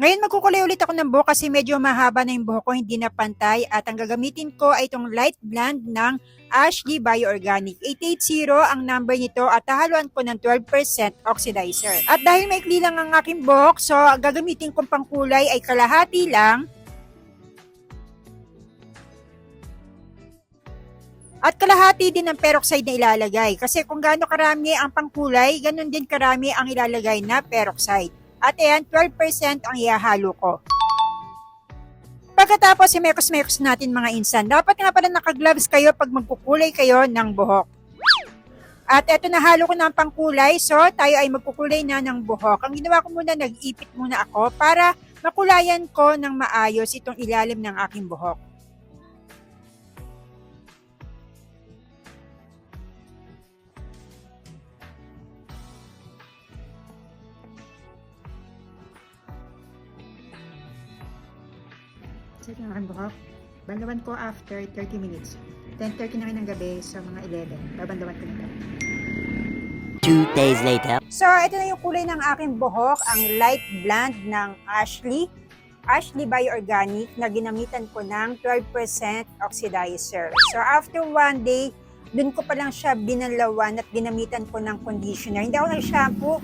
Ngayon magkukulay ulit ako ng buhok kasi medyo mahaba na yung buhok ko, hindi na pantay. At ang gagamitin ko ay itong light blend ng Ashley Bioorganic. 880 ang number nito at hahaluan ko ng 12% oxidizer. At dahil maikli lang ang aking buhok, so gagamitin kong pangkulay ay kalahati lang. At kalahati din ng peroxide na ilalagay. Kasi kung gaano karami ang pangkulay, ganun din karami ang ilalagay na peroxide. At ayan, 12% ang ihahalo ko. Pagkatapos, mekos-mekos natin mga insan. Dapat nga pala naka-gloves kayo pag magkukulay kayo ng buhok. At eto, nahalo ko na ang pangkulay. So, tayo ay magkukulay na ng buhok. Ang ginawa ko muna, nag-ipit muna ako para makulayan ko ng maayos itong ilalim ng aking buhok. Set yung aking buhok. Bandawan ko after 30 minutes. 10:30 na rin ng gabi, so mga 11. Babandawan ko na ito. 2 days later. So, ito na yung kulay ng aking buhok. Ang light blend ng Ashley Bioorganic na ginamitan ko ng 12% oxidizer. So, after 1 day, dun ko pa lang siya binalawan at ginamitan ko ng conditioner. Hindi ako nag-shampoo.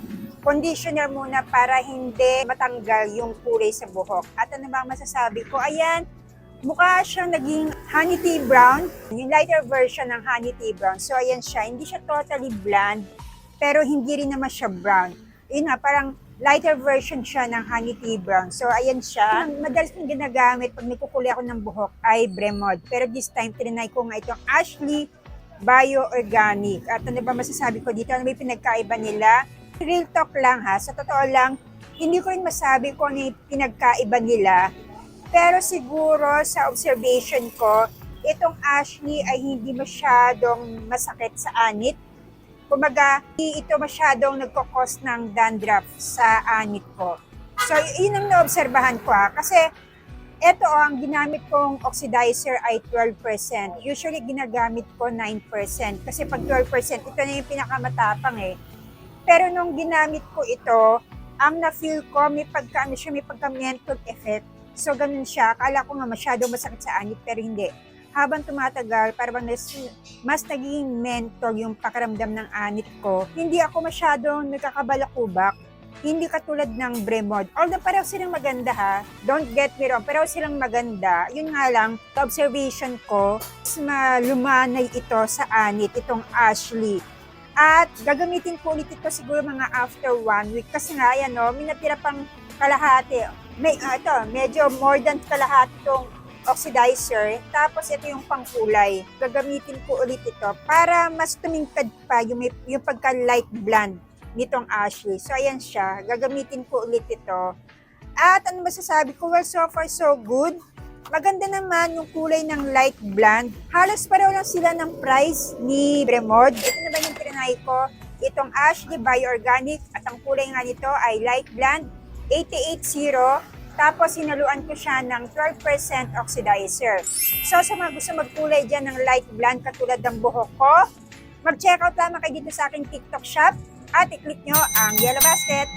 Conditioner muna para hindi matanggal yung kulay sa buhok. At ano ba ang masasabi ko? Ayan, mukha siyang naging honey tea brown. Yung lighter version ng honey tea brown. So ayan siya, hindi siya totally blonde, pero hindi rin naman siya brown. Yun nga, parang lighter version siya ng honey tea brown. So ayan siya. Ang madalas kong ginagamit pag nagkukulay ako ng buhok ay Bremod. Pero this time, trinay ko nga itong Ashley Bioorganic. At ano ba masasabi ko dito? Ano may pinagkaiba nila? Real talk lang ha, sa totoo lang, hindi ko rin masabi kung ano yung pinagkaiba nila. Pero siguro sa observation ko, itong Ashley ay hindi masyadong masakit sa anit. Kumbaga, hindi ito masyadong nagkakos ng dandruff sa anit ko. So, yun ang naobserbahan ko ha. Kasi, ito ang ginamit kong oxidizer ay 12%. Usually, ginagamit ko 9%. Kasi pag 12%, ito na yung pinakamatapang eh. Pero nung ginamit ko ito, ang na-feel ko, may pagka-menthol effect. So, ganun siya. Akala ko nga masyadong masakit sa anit, pero hindi. Habang tumatagal, parang mas naging menthol yung pakiramdam ng anit ko. Hindi ako masyadong nagkakabalakubak. Hindi katulad ng Bremod. Although pareho silang maganda ha. Don't get me wrong, pareho silang maganda. Yun nga lang, observation ko, mas malumanay ito sa anit, itong Ashley. At gagamitin ko ulit ito siguro mga after 1 week. Kasi nga, yan o, may natira pang kalahati. Ito, medyo more than kalahati itong oxidizer. Tapos ito yung pangkulay. Gagamitin ko ulit ito para mas tumingkad pa yung pagka-light blonde nitong Ashley. So, ayan siya. Gagamitin ko ulit ito. At ano masasabi ko? Well, so far, so good. Maganda naman yung kulay ng light blonde. Halos pareho lang sila ng price ni Bremod. Ito na ba yung trinay ko? Itong Ashley Bioorganic at ang kulay nga nito ay light blonde 880. Tapos sinaluan ko siya ng 12% oxidizer. So sa mga gusto magkulay dyan ng light blonde katulad ng buhok ko, mag-check out lamang kayo dito sa aking TikTok shop at i-click nyo ang yellow basket.